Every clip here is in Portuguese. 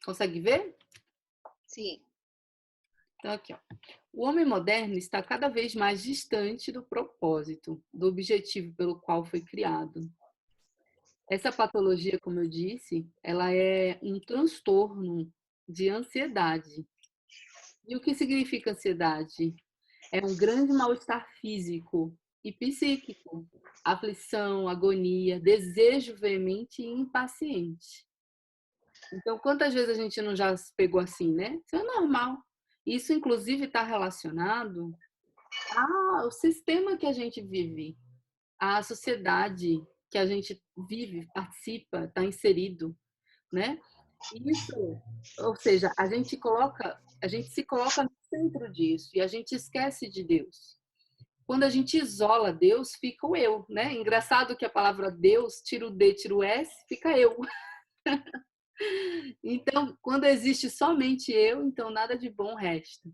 Consegue ver? Sim. Então, aqui, ó. O homem moderno está cada vez mais distante do propósito, do objetivo pelo qual foi criado. Essa patologia, como eu disse, ela é um transtorno de ansiedade. E o que significa ansiedade? É um grande mal-estar físico e psíquico, aflição, agonia, desejo veemente e impaciente. Então, quantas vezes a gente não já se pegou assim, né? Isso é normal. Isso, inclusive, está relacionado ao sistema que a gente vive, à sociedade que a gente vive, participa, está inserido, né? Isso, ou seja, a gente se coloca no centro disso e a gente esquece de Deus. Quando a gente isola Deus, fica o eu, né? Engraçado que a palavra Deus, tira o D, tira o S, fica eu. Então, quando existe somente eu, então nada de bom resta.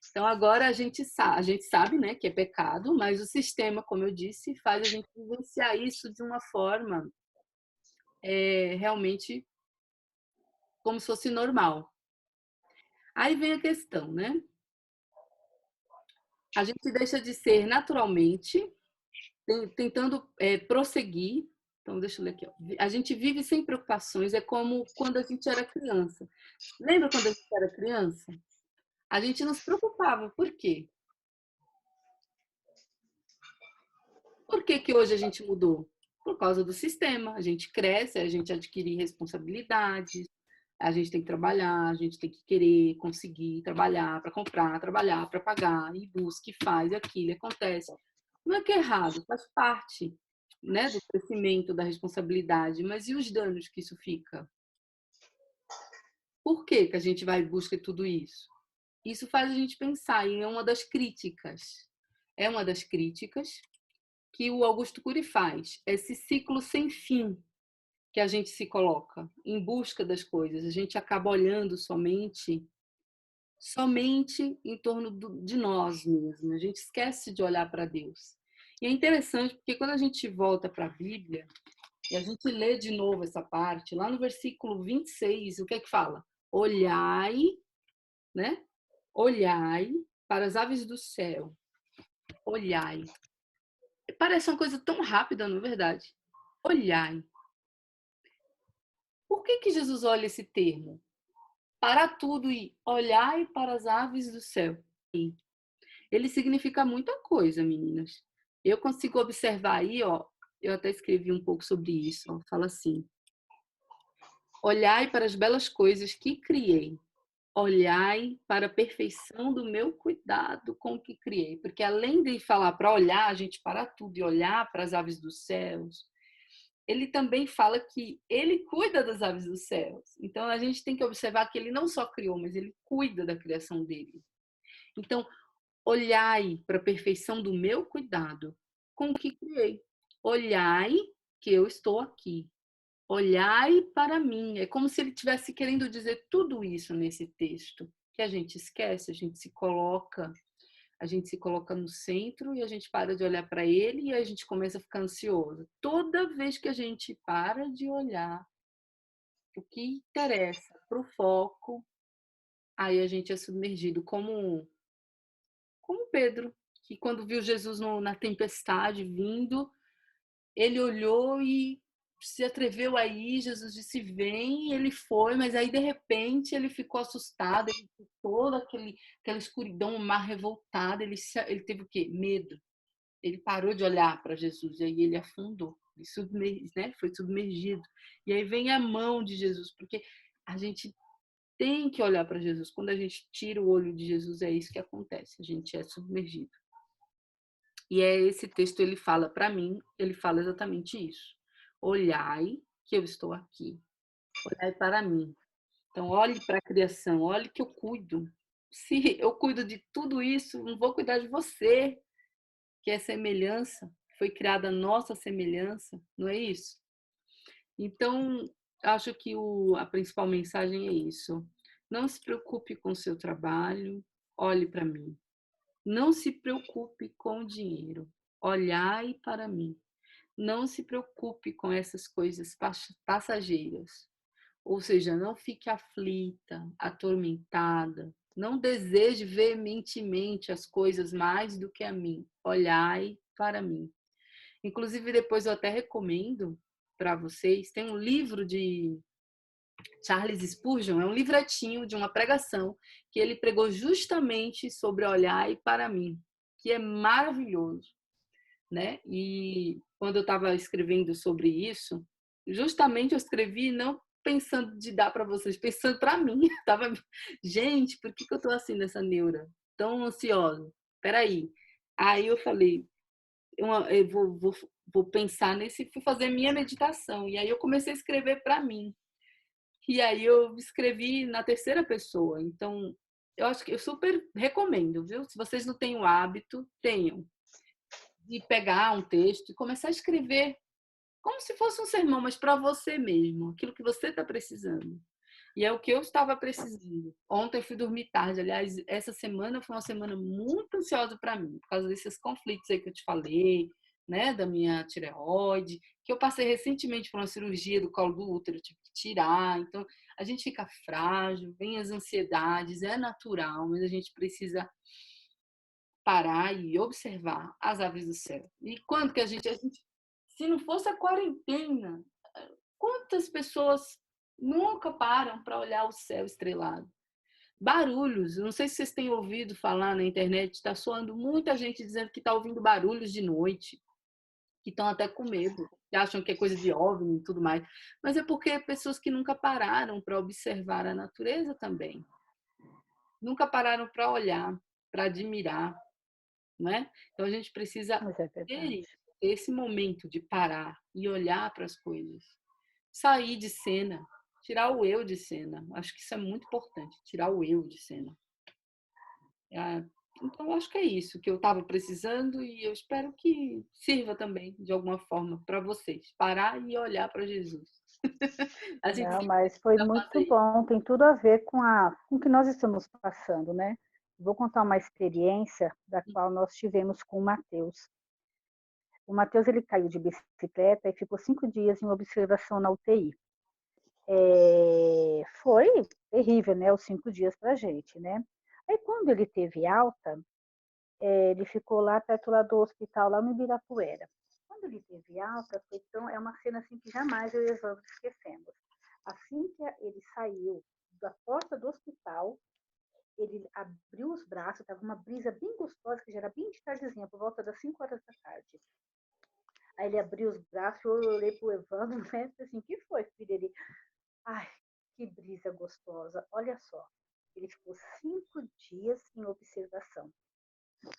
Então, agora a gente sabe, né, que é pecado, mas o sistema, como eu disse, faz a gente vivenciar isso de uma forma realmente como se fosse normal. Aí vem a questão, né? A gente deixa de ser naturalmente, tentando prosseguir. Então, deixa eu ler aqui. Ó. A gente vive sem preocupações, é como quando a gente era criança. Lembra quando a gente era criança? A gente não se preocupava. Por quê? Por que que hoje a gente mudou? Por causa do sistema. A gente cresce, a gente adquire responsabilidades, a gente tem que trabalhar, a gente tem que querer, conseguir trabalhar para comprar, trabalhar para pagar, e busca, e faz, e aquilo, e acontece. Não é que é errado, faz parte, né, do crescimento, da responsabilidade, mas e os danos que isso fica? Por que que a gente vai em busca de tudo isso? Isso faz a gente pensar, e é uma das críticas. É uma das críticas que o Augusto Cury faz, esse ciclo sem fim que a gente se coloca em busca das coisas. A gente acaba olhando somente em torno de nós mesmos. A gente esquece de olhar para Deus. E é interessante porque quando a gente volta para a Bíblia e a gente lê de novo essa parte, lá no versículo 26, o que é que fala? Olhai, né? Olhai para as aves do céu. Olhai. Parece uma coisa tão rápida, não é verdade? Olhai. Por que que Jesus olha esse termo? Para tudo e olhai para as aves do céu. Ele significa muita coisa, meninas. Eu consigo observar aí, ó, eu até escrevi um pouco sobre isso, ó, fala assim: olhai para as belas coisas que criei. Olhai para a perfeição do meu cuidado com o que criei. Porque além de falar para olhar, a gente para tudo e olhar para as aves dos céus, ele também fala que ele cuida das aves dos céus. Então a gente tem que observar que ele não só criou, mas ele cuida da criação dele. Então, olhai para a perfeição do meu cuidado com o que criei. Olhai que eu estou aqui. Olhai para mim. É como se ele estivesse querendo dizer tudo isso nesse texto, que a gente esquece, a gente se coloca no centro e a gente para de olhar para ele e a gente começa a ficar ansioso. Toda vez que a gente para de olhar o que interessa para o foco, aí a gente é submergido como Pedro, que quando viu Jesus na tempestade vindo, ele olhou e se atreveu aí, Jesus disse vem, e ele foi, mas aí de repente ele ficou assustado, ele viu toda aquela escuridão, um mar revoltado, ele teve o quê? Medo. Ele parou de olhar para Jesus e aí ele afundou, né? Foi submergido. E aí vem a mão de Jesus, porque a gente tem que olhar para Jesus. Quando a gente tira o olho de Jesus, é isso que acontece, a gente é submergido. E é esse texto, ele fala para mim, ele fala exatamente isso. Olhai que eu estou aqui. Olhai para mim. Então, olhe para a criação, olhe que eu cuido. Se eu cuido de tudo isso, não vou cuidar de você, que é semelhança, foi criada a nossa semelhança, não é isso? Então, acho que a principal mensagem é isso. Não se preocupe com o seu trabalho, olhe para mim. Não se preocupe com o dinheiro, olhai para mim. Não se preocupe com essas coisas passageiras. Ou seja, não fique aflita, atormentada, não deseje veementemente as coisas mais do que a mim. Olhai para mim. Inclusive, depois eu até recomendo para vocês, tem um livro de Charles Spurgeon, é um livretinho de uma pregação que ele pregou justamente sobre olhar e para mim, que é maravilhoso, né? E quando eu estava escrevendo sobre isso, justamente eu escrevi não pensando de dar para vocês, pensando para mim. Tava, gente, por que eu estou assim nessa neura, tão ansiosa? Peraí. Aí eu falei, eu vou pensar nesse, fui fazer minha meditação. E aí eu comecei a escrever para mim. E aí eu escrevi na terceira pessoa. Então, eu acho que eu super recomendo, viu? Se vocês não têm o hábito, tenham de pegar um texto e começar a escrever como se fosse um sermão, mas para você mesmo, aquilo que você está precisando. E é o que eu estava precisando. Ontem eu fui dormir tarde. Aliás, essa semana foi uma semana muito ansiosa para mim, por causa desses conflitos aí que eu te falei, né, da minha tireoide, que eu passei recentemente por uma cirurgia do colo do útero, eu tive que tirar. Então, a gente fica frágil, vem as ansiedades, é natural, mas a gente precisa parar e observar as aves do céu. E quando que a gente se não fosse a quarentena, quantas pessoas nunca param para olhar o céu estrelado? Barulhos, não sei se vocês têm ouvido falar na internet, está soando muita gente dizendo que está ouvindo barulhos de noite, que estão até com medo, que acham que é coisa de OVNI e tudo mais. Mas é porque pessoas que nunca pararam para observar a natureza também. Nunca pararam para olhar, para admirar, não é? Então a gente precisa Mas é ter verdade. isso, ter esse momento de parar e olhar para as coisas. Sair de cena, tirar o eu de cena. Acho que isso é muito importante, tirar o eu de cena. Então, acho que é isso que eu estava precisando e eu espero que sirva também, de alguma forma, para vocês. Parar e olhar para Jesus. A gente Não, sempre mas foi precisa muito fazer isso. bom, tem tudo a ver com o que nós estamos passando, né? Vou contar uma experiência da qual nós tivemos com o Matheus. O Matheus, ele caiu de bicicleta e ficou 5 dias em observação na UTI. Foi terrível, né? Os 5 dias para a gente, né? Aí, quando ele teve alta, ele ficou lá perto lá do hospital, lá no Ibirapuera. Quando ele teve alta, foi tão, é uma cena assim que jamais eu e Evandro esquecemos. Assim que ele saiu da porta do hospital, ele abriu os braços, estava uma brisa bem gostosa, que já era bem de tardezinha, por volta das 5 horas da tarde. Aí ele abriu os braços, eu olhei pro Evandro, né? Assim, que foi, filho? Ele, ai, que brisa gostosa. Olha só, ele ficou 5 dias em observação.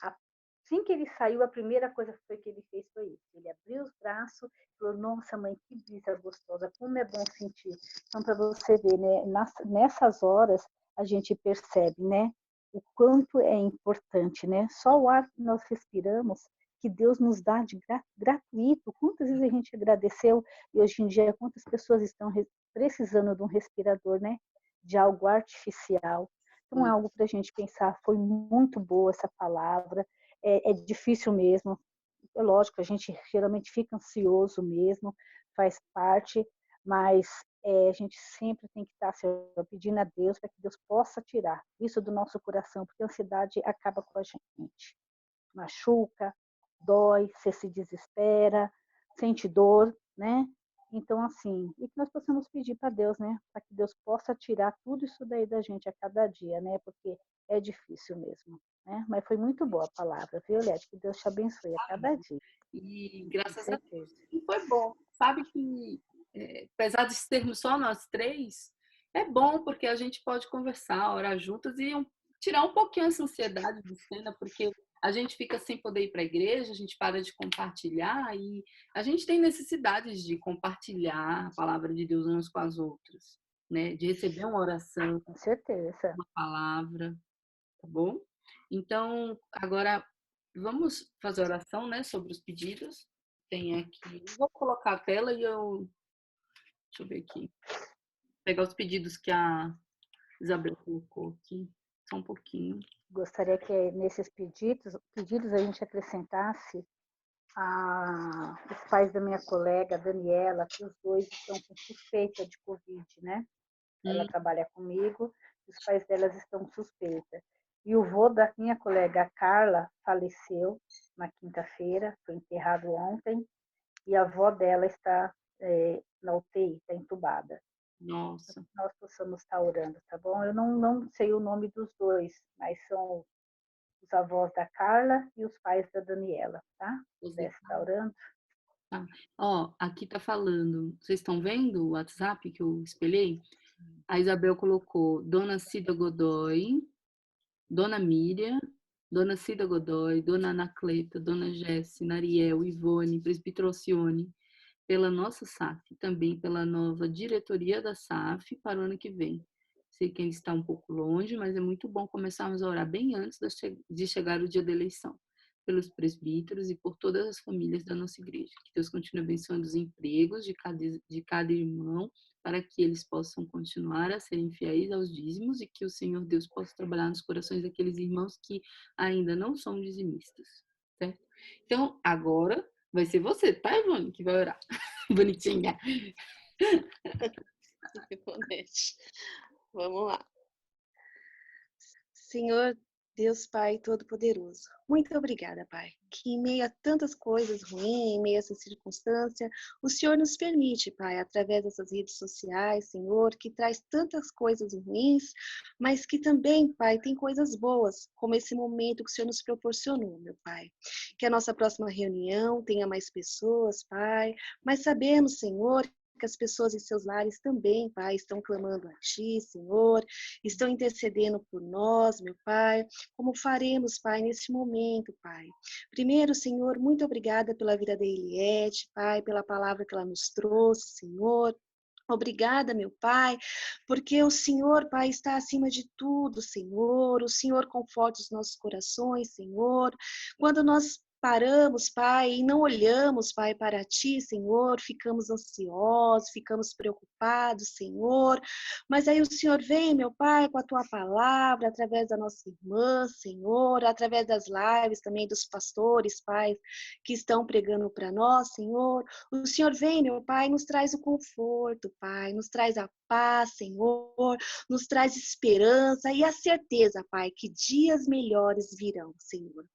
Assim que ele saiu, a primeira coisa que ele fez foi isso. Ele abriu os braços e falou, nossa, mãe, que brisa gostosa, como é bom sentir. Então, para você ver, né, nessas horas, a gente percebe, né, o quanto é importante, né? Só o ar que nós respiramos, que Deus nos dá de gratuito. Quantas vezes a gente agradeceu e hoje em dia quantas pessoas estão precisando de um respirador, né? De algo artificial. Então, é algo para a gente pensar. Foi muito boa essa palavra. É difícil mesmo. É lógico, a gente geralmente fica ansioso mesmo, faz parte, mas a gente sempre tem que estar pedindo a Deus para que Deus possa tirar isso do nosso coração, porque a ansiedade acaba com a gente. Machuca, dói, você se desespera, sente dor, né? Então, assim, e que nós possamos pedir para Deus, né? Para que Deus possa tirar tudo isso daí da gente a cada dia, né? Porque é difícil mesmo, né? Mas foi muito boa a palavra, viu, Leti? Que Deus te abençoe a cada dia, E com graças a Deus. certeza. E foi bom. Sabe que, apesar de sermos só nós três, é bom porque a gente pode conversar, orar juntas e tirar um pouquinho essa ansiedade de cena, porque a gente fica sem poder ir para a igreja, a gente para de compartilhar e a gente tem necessidades de compartilhar a palavra de Deus umas com as outras, né? De receber uma oração, Com certeza. uma palavra, tá bom? Então, agora vamos fazer oração, né, sobre os pedidos. Tem aqui, vou colocar a tela e deixa eu ver aqui, pegar os pedidos que a Isabel colocou aqui, só um pouquinho. Gostaria que nesses pedidos a gente acrescentasse os pais da minha colega, Daniela, que os dois estão com suspeita de Covid, né? Ela trabalha comigo, os pais delas estão suspeitas. E o vô da minha colega Carla faleceu na quinta-feira, foi enterrado ontem, e a avó dela está na UTI, está entubada. Nossa. Nós possamos estar orando, tá bom? Eu não sei o nome dos dois, mas são os avós da Carla e os pais da Daniela, tá? Você está orando? Tá. Ó, aqui tá falando, vocês estão vendo o WhatsApp que eu espelhei? A Isabel colocou Dona Cida Godoy, Dona Miriam, Dona Cida Godoy, Dona Anacleta, Dona Jéssica, Nariel, Ivone, Presbítero Alcione, pela nossa SAF, também pela nova diretoria da SAF para o ano que vem. Sei que ele está um pouco longe, mas é muito bom começarmos a orar bem antes de chegar o dia da eleição, pelos presbíteros e por todas as famílias da nossa igreja. Que Deus continue abençoando os empregos de cada irmão, para que eles possam continuar a serem fiéis aos dízimos e que o Senhor Deus possa trabalhar nos corações daqueles irmãos que ainda não são dizimistas, certo? Então, agora vai ser você, tá, Ivone, que vai orar. Bonitinha. Vamos lá. Senhor Deus Pai Todo-Poderoso, muito obrigada, Pai, que em meio a tantas coisas ruins, em meio a essa circunstância, o Senhor nos permite, Pai, através dessas redes sociais, Senhor, que traz tantas coisas ruins, mas que também, Pai, tem coisas boas, como esse momento que o Senhor nos proporcionou, meu Pai. Que a nossa próxima reunião tenha mais pessoas, Pai, mas sabemos, Senhor, que as pessoas em seus lares também, Pai, estão clamando a Ti, Senhor, estão intercedendo por nós, meu Pai. Como faremos, Pai, nesse momento, Pai? Primeiro, Senhor, muito obrigada pela vida da Eliette, Pai, pela palavra que ela nos trouxe, Senhor. Obrigada, meu Pai, porque o Senhor, Pai, está acima de tudo, Senhor. O Senhor conforta os nossos corações, Senhor. Quando nós paramos, Pai, e não olhamos, Pai, para Ti, Senhor, ficamos ansiosos, ficamos preocupados, Senhor, mas aí o Senhor vem, meu Pai, com a Tua palavra, através da nossa irmã, Senhor, através das lives também dos pastores, Pai, que estão pregando para nós, Senhor, o Senhor vem, meu Pai, nos traz o conforto, Pai, nos traz a paz, Senhor, nos traz esperança e a certeza, Pai, que dias melhores virão, Senhor.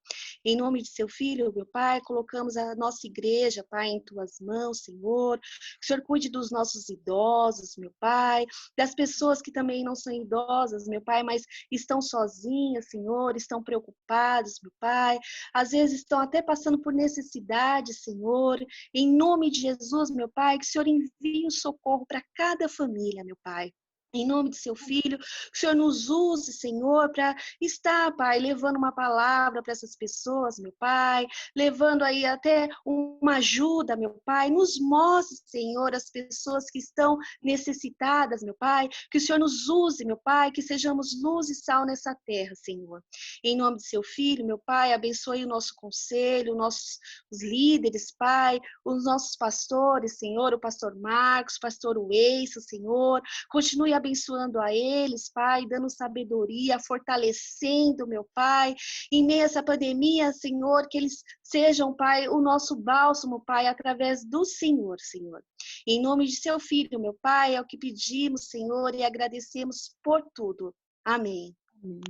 Em nome de Seu Filho, meu Pai, colocamos a nossa igreja, Pai, em Tuas mãos, Senhor. Que o Senhor cuide dos nossos idosos, meu Pai, das pessoas que também não são idosas, meu Pai, mas estão sozinhas, Senhor, estão preocupadas, meu Pai. Às vezes estão até passando por necessidade, Senhor. Em nome de Jesus, meu Pai, que o Senhor envie o socorro para cada família, meu Pai. Em nome de Seu Filho, que o Senhor nos use, Senhor, para estar, Pai, levando uma palavra para essas pessoas, meu Pai, levando aí até uma ajuda, meu Pai. Nos mostre, Senhor, as pessoas que estão necessitadas, meu Pai, que o Senhor nos use, meu Pai, que sejamos luz e sal nessa terra, Senhor. Em nome de Seu Filho, meu Pai, abençoe o nosso conselho, os líderes, Pai, os nossos pastores, Senhor, o pastor Marcos, o pastor Weisso, Senhor, continue abençoando a eles, Pai, dando sabedoria, fortalecendo, meu Pai, em meio a essa pandemia, Senhor, que eles sejam, Pai, o nosso bálsamo, Pai, através do Senhor, Senhor. Em nome de Seu Filho, meu Pai, é o que pedimos, Senhor, e agradecemos por tudo. Amém. Amém.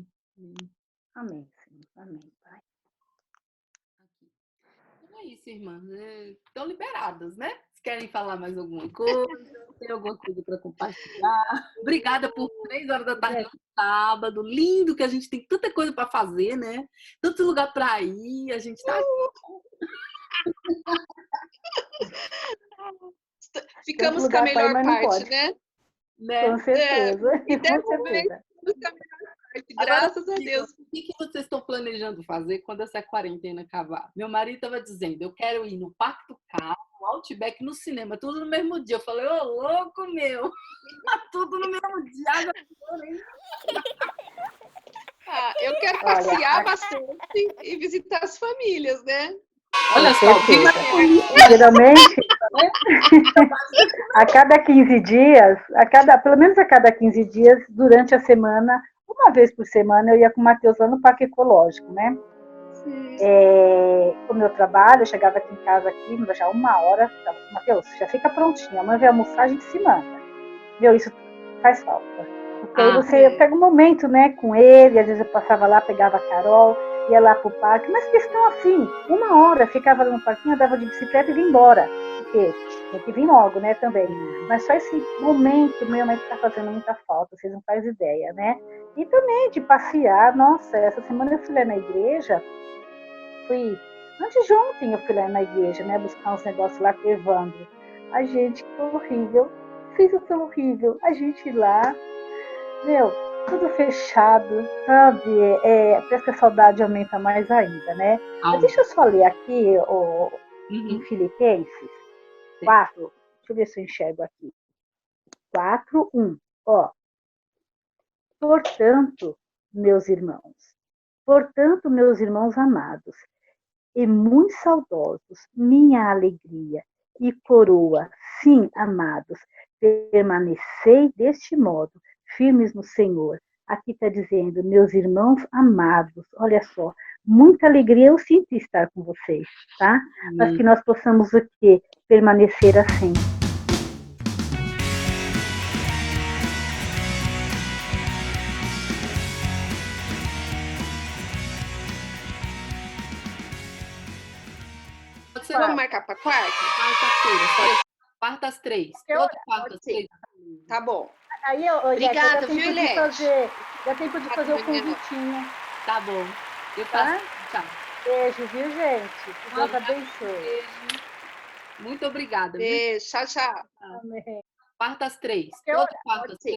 Amém, Senhor. Amém, Pai. Então é isso, irmãs. Estão liberadas, né? Se querem falar mais alguma coisa, tem alguma coisa para compartilhar. Obrigada por 3 horas da tarde no sábado. Lindo que a gente tem tanta coisa para fazer, né? Tanto lugar para ir. A gente está Ficamos com a melhor parte, né? Com certeza. E com certeza. Graças a Deus. O que vocês estão planejando fazer quando essa quarentena acabar? Meu marido estava dizendo, eu quero ir no Pacto Car, no Outback, no cinema, tudo no mesmo dia. Eu falei, ô, louco, meu! Tudo no mesmo dia. Eu quero passear bastante e visitar as famílias, né? Olha só, geralmente, a cada 15 dias, pelo menos a cada 15 dias, durante a semana, uma vez por semana, eu ia com o Matheus lá no Parque Ecológico, né? O meu trabalho, eu chegava aqui em casa, já 1 hora, Matheus, já fica prontinho, amanhã vai almoçar, a gente se manda. Meu, isso faz falta. Porque aí Ah, você pega um momento, né, com ele, às vezes eu passava lá, pegava a Carol, ia lá pro parque, mas questão assim, 1 hora, ficava lá no parquinho, andava de bicicleta e vinha embora. Porque tem que vir logo, né, também. Mas só esse momento meu, mas tá fazendo muita falta, vocês não fazem ideia, né? E também de passear, nossa, essa semana eu fui lá na igreja, antes de ontem eu fui lá na igreja, né, buscar uns negócios lá com o Evandro. A gente, que horrível, fez tão horrível, a gente lá, meu, tudo fechado, sabe? Parece que a saudade aumenta mais ainda, né? Mas deixa eu só ler aqui em Filipenses 4, deixa eu ver se eu enxergo aqui. 4:1. Ó, portanto, meus irmãos amados, e muito saudosos, minha alegria e coroa, sim, amados, permanecei deste modo, firmes no Senhor. Aqui está dizendo, meus irmãos amados, olha só, muita alegria eu sinto estar com vocês, tá? Mas que nós possamos o quê? Permanecer assim. Vamos marcar para quarta? Quarta-feira. Quarta às 3. Toda quarta às 3. Tá bom. Aí, obrigada, já viu, dá tempo de fazer o convitinho. Tá bom. Eu faço. Tchau. Beijo, viu, gente? Que Deus abençoe. Beijo. Muito obrigada. Beijo. Tchau, tchau. Amém. Quarta às 3. Toda quarta às 3.